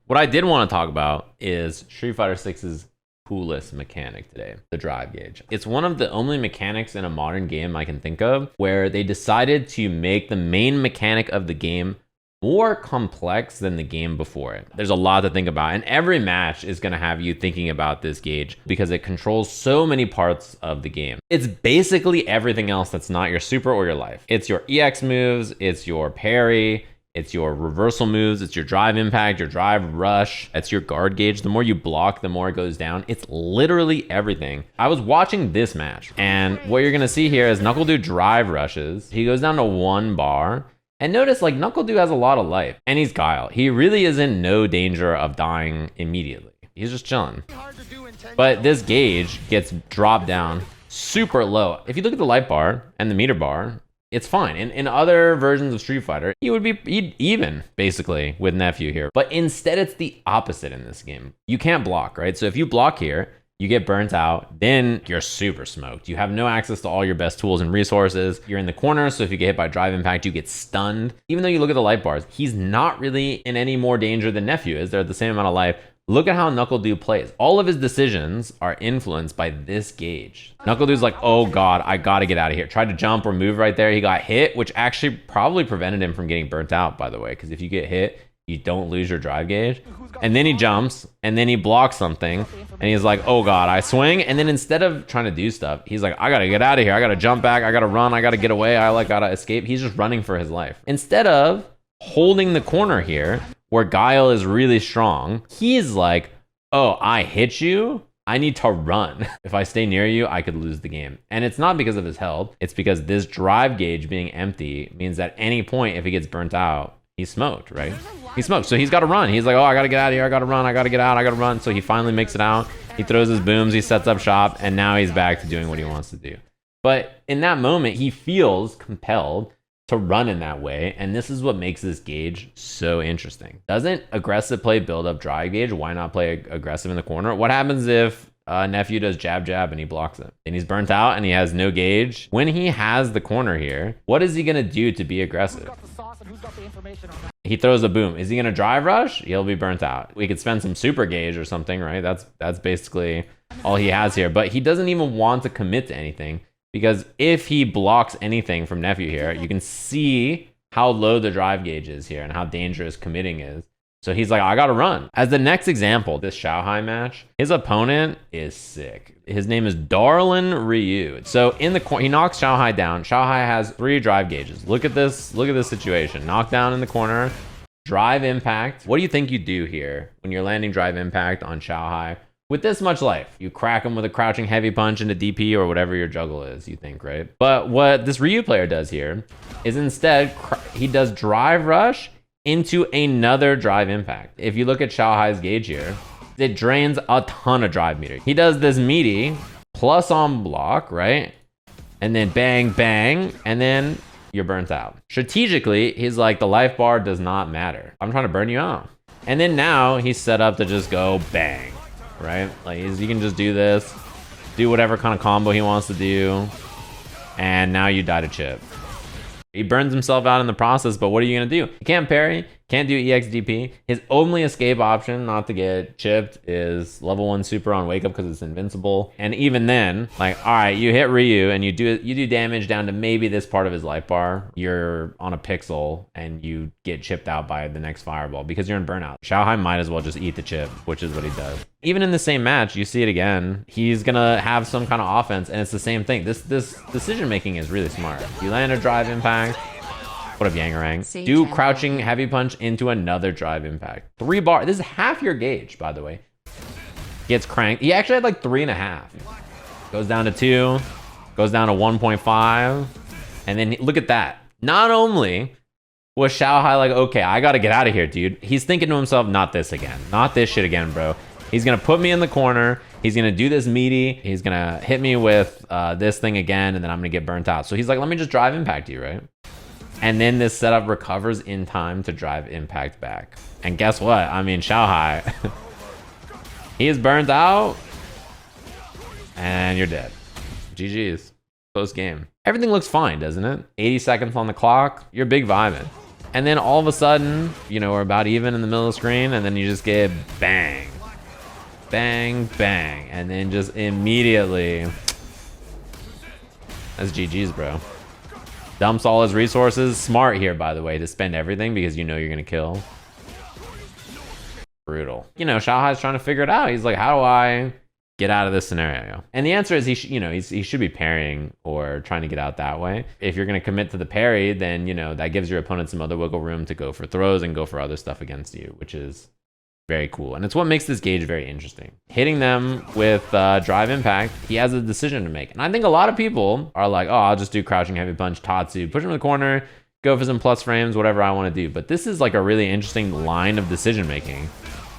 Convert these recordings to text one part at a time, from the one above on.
What I did want to talk about is Street Fighter 6's coolest mechanic today, the drive gauge. It's one of the only mechanics in a modern game I can think of where they decided to make the main mechanic of the game more complex than the game before it. There's a lot to think about, and every match is going to have you thinking about this gauge because it controls so many parts of the game. It's basically everything else that's not your super or your life. It's your EX moves, it's your parry, it's your reversal moves, it's your drive impact, your drive rush, it's your guard gauge. The more you block, the more it goes down. It's literally everything. I was watching this match, and what you're gonna see here is NuckleDude drive rushes. He goes down to 1 bar. And notice, like, NuckleDude has a lot of life, and he's Guile. He really is in no danger of dying immediately. He's just chilling. But this gauge gets dropped down super low. If you look at the light bar and the meter bar, it's fine. In other versions of Street Fighter, he'd even, basically, with Nephew here. But instead, it's the opposite in this game. You can't block, right? So if you block here, you get burnt out, then you're super smoked. You have no access to all your best tools and resources. You're in the corner, so if you get hit by drive impact, you get stunned. Even though you look at the light bars, he's not really in any more danger than Nephew is. They're at the same amount of life. Look at how NuckleDude plays. All of his decisions are influenced by this gauge. NuckleDude's like, oh God, I gotta get out of here. Tried to jump or move right there. He got hit, which actually probably prevented him from getting burnt out, by the way, because if you get hit, you don't lose your drive gauge. And then he jumps, and then he blocks something, and he's like, oh God, I swing. And then instead of trying to do stuff, he's like, I gotta get out of here. I gotta jump back. I gotta run. I gotta get away. I gotta escape. He's just running for his life. Instead of holding the corner here, where Guile is really strong, he's like, oh, I hit you. I need to run. If I stay near you, I could lose the game. And it's not because of his health. It's because this drive gauge being empty means that at any point, if he gets burnt out, he's smoked, right? He's smoked, so he's got to run. He's like, oh, I got to get out of here. I got to run. I got to get out. I got to run. So he finally makes it out. He throws his booms. He sets up shop, and now he's back to doing what he wants to do. But in that moment, he feels compelled to run in that way, and this is what makes this gauge so interesting. Doesn't aggressive play build up drive gauge? Why not play aggressive in the corner? What happens if Nephew does jab jab and he blocks it? Then he's burnt out and he has no gauge. When he has the corner here, what is he gonna do to be aggressive? He throws a boom. Is he gonna drive rush? He'll be burnt out. We could spend some super gauge or something, right? That's basically all he has here. But he doesn't even want to commit to anything, because if he blocks anything from Nephew here, you can see how low the drive gauge is here and how dangerous committing is. So he's like, I gotta run. As the next example, this Xiaohai match, his opponent is sick. His name is Darlin Ryu. So in the corner, he knocks Xiaohai down. Xiaohai has 3 drive gauges. Look at this situation. Knockdown in the corner, drive impact. What do you think you do here when you're landing drive impact on Xiaohai with this much life? You crack him with a crouching heavy punch into DP or whatever your juggle is, you think, right? But what this Ryu player does here is instead, he does drive rush into another drive impact. If you look at Xiaohai's gauge here, it drains a ton of drive meter. He does this meaty plus on block, right? And then bang, bang, and then you're burnt out. Strategically, he's like, the life bar does not matter. I'm trying to burn you out. And then now he's set up to just go bang, right? Like he can just do this, do whatever kind of combo he wants to do, and now you die to chip. He burns himself out in the process, but what are you gonna do? You can't parry, can't do EXDP. His only escape option not to get chipped is level 1 super on wake up because it's invincible. And even then, like, all right, you hit Ryu and you do damage down to maybe this part of his life bar. You're on a pixel and you get chipped out by the next fireball because you're in burnout. Xiaohai might as well just eat the chip, which is what he does. Even in the same match, you see it again. He's gonna have some kind of offense, and it's the same thing. This decision making is really smart. You land a drive impact. What up, Yangarang? Do crouching heavy punch into another drive impact. 3 bar. This is half your gauge, by the way. Gets cranked. He actually had like 3.5. Goes down to 2. Goes down to 1.5. And then look at that. Not only was Xiaohai like, okay, I gotta get out of here, dude. He's thinking to himself, not this again. Not this shit again, bro. He's gonna put me in the corner. He's gonna do this meaty. He's gonna hit me with this thing again, and then I'm gonna get burnt out. So he's like, let me just drive impact you, right? And then this setup recovers in time to drive impact back. And guess what? I mean, Xiaohai, he is burnt out, and you're dead. GG's. Close game. Everything looks fine, doesn't it? 80 seconds on the clock. You're big vibing. And then all of a sudden, you know, we're about even in the middle of the screen, and then you just get bang, bang, bang. And then just immediately, that's GG's, bro. Dumps all his resources. Smart here, by the way, to spend everything because you know you're gonna kill. Brutal. You know, Xiaohai's trying to figure it out. He's like, how do I get out of this scenario? And the answer is he should be parrying or trying to get out that way. If you're going to commit to the parry, then, you know, that gives your opponent some other wiggle room to go for throws and go for other stuff against you, which is very cool. And it's what makes this gauge very interesting. Hitting them with drive impact, he has a decision to make. And I think a lot of people are like, oh, I'll just do crouching heavy punch, Tatsu, push him in the corner, go for some plus frames, whatever I want to do. But this is like a really interesting line of decision making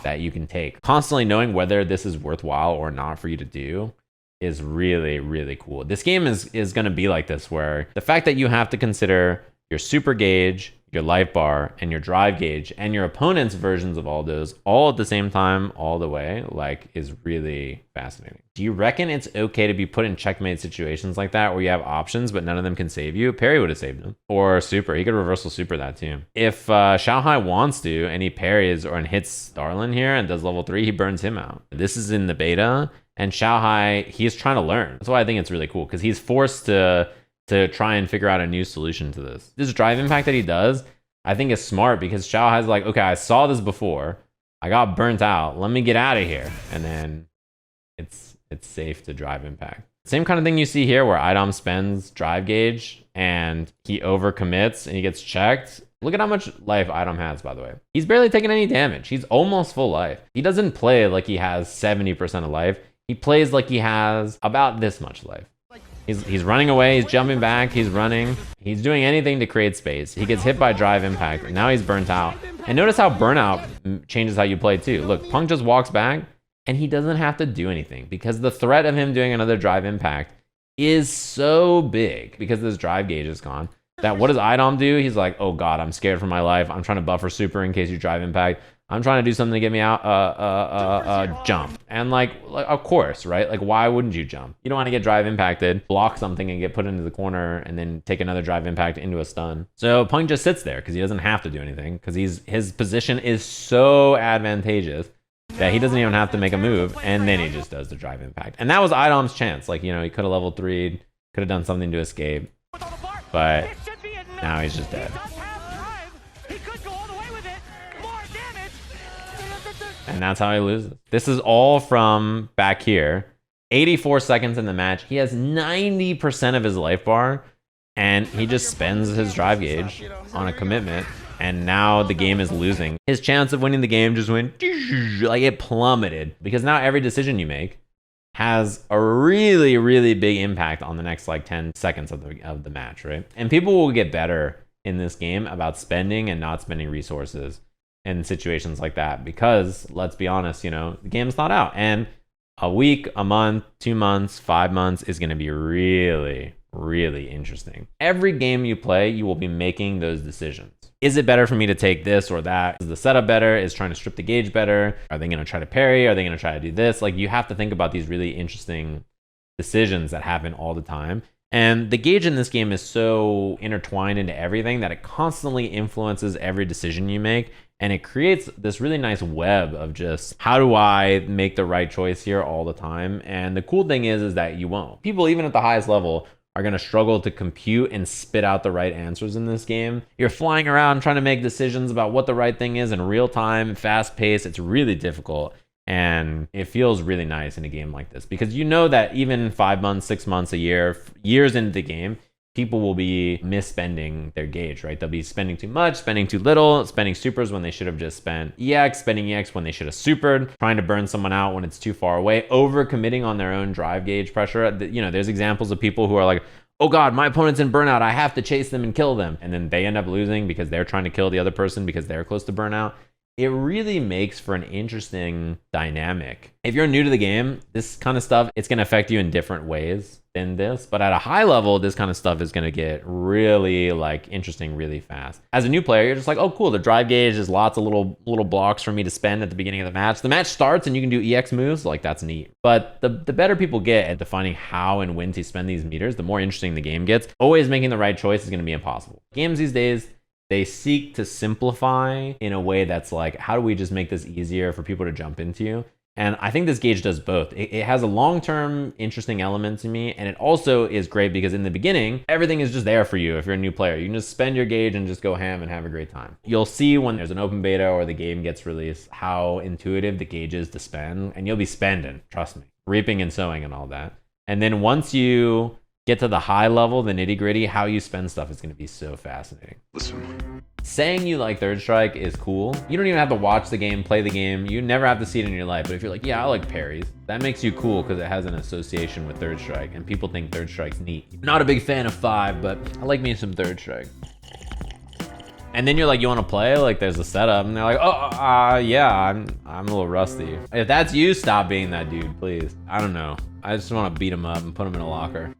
that you can take. Constantly knowing whether this is worthwhile or not for you to do is really, really cool. This game is going to be like this, where the fact that you have to consider your super gauge, your life bar, and your drive gauge, and your opponent's versions of all those all at the same time, all the way, like, is really fascinating. Do you reckon it's okay to be put in checkmate situations like that where you have options but none of them can save you? Parry would have saved him. Or super. He could reversal super that too. If Xiaohai wants to and he parries and hits Darlin here and does level 3, he burns him out. This is in the beta, and Xiaohai, he's trying to learn. That's why I think it's really cool, because he's forced to try and figure out a new solution to this. This drive impact that he does, I think is smart, because Xiaohai's like, okay, I saw this before. I got burnt out. Let me get out of here. And then it's safe to drive impact. Same kind of thing you see here, where Idom spends drive gauge and he overcommits and he gets checked. Look at how much life Idom has, by the way. He's barely taking any damage. He's almost full life. He doesn't play like he has 70% of life. He plays like he has about this much life. He's running away, he's jumping back, he's running. He's doing anything to create space. He gets hit by drive impact, and now he's burnt out. And notice how burnout changes how you play too. Look, Punk just walks back, and he doesn't have to do anything, because the threat of him doing another drive impact is so big, because this drive gauge is gone, that what does Idom do? He's like, oh god, I'm scared for my life. I'm trying to buffer super in case you drive impact. I'm trying to do something to get me out, jump. And like, of course, right? Like, why wouldn't you jump? You don't want to get drive impacted, block something and get put into the corner and then take another drive impact into a stun. So Punk just sits there because he doesn't have to do anything, because his position is so advantageous that he doesn't even have to make a move, and then he just does the drive impact. And that was Idom's chance. Like, you know, he could have level 3'd, could have done something to escape, but now he's just dead. And that's how he loses. This is all from back here. 84 seconds in the match. He has 90% of his life bar, and he just spends his drive gauge on a commitment, and now the game is losing. His chance of winning the game just went, like, it plummeted, because now every decision you make has a really, really big impact on the next like 10 seconds of the match, right? And people will get better in this game about spending and not spending resources in situations like that, because let's be honest, you know, the game's not out, and a week, a month, 2 months, 5 months is going to be really, really interesting. Every game you play, you will be making those decisions. Is it better for me to take this or that? Is the setup better? Is trying to strip the gauge better? Are they going to try to parry? Are they going to try to do this? Like, you have to think about these really interesting decisions that happen all the time. And the gauge in this game is so intertwined into everything that it constantly influences every decision you make. And it creates this really nice web of just, how do I make the right choice here all the time? And the cool thing is that you won't. People, even at the highest level, are going to struggle to compute and spit out the right answers in this game. You're flying around trying to make decisions about what the right thing is in real time, fast paced. It's really difficult. And it feels really nice in a game like this, because you know that even 5 months, 6 months, a year, years into the game, people will be misspending their gauge, right? They'll be spending too much, spending too little, spending supers when they should have just spent EX, spending EX when they should have supered, trying to burn someone out when it's too far away, overcommitting on their own drive gauge pressure. You know, there's examples of people who are like, oh god, my opponent's in burnout, I have to chase them and kill them. And then they end up losing because they're trying to kill the other person because they're close to burnout. It really makes for an interesting dynamic. If you're new to the game, this kind of stuff, it's going to affect you in different ways than this. But at a high level, this kind of stuff is going to get really like interesting really fast. As a new player, you're just like, oh cool, the drive gauge is lots of little blocks for me to spend at the beginning of the match. The match starts and you can do EX moves, like that's neat. But the better people get at defining how and when to spend these meters, the more interesting the game gets. Always making the right choice is going to be impossible. Games these days, They seek to simplify in a way that's like, how do we just make this easier for people to jump into? And I think this gauge does both. It has a long-term interesting element to me, and it also is great because in the beginning, everything is just there for you if you're a new player. You can just spend your gauge and just go ham and have a great time. You'll see when there's an open beta or the game gets released how intuitive the gauge is to spend, and you'll be spending, trust me, reaping and sowing and all that. And then once you get to the high level, the nitty gritty, how you spend stuff is going to be so fascinating. Listen. Saying you like Third Strike is cool. You don't even have to watch the game, play the game. You never have to see it in your life. But if you're like, yeah, I like parries, that makes you cool because it has an association with Third Strike and people think Third Strike's neat. Not a big fan of 5, but I like me some Third Strike. And then you're like, you want to play? Like, there's a setup. And they're like, yeah, I'm a little rusty. If that's you, stop being that dude, please. I don't know. I just want to beat him up and put him in a locker.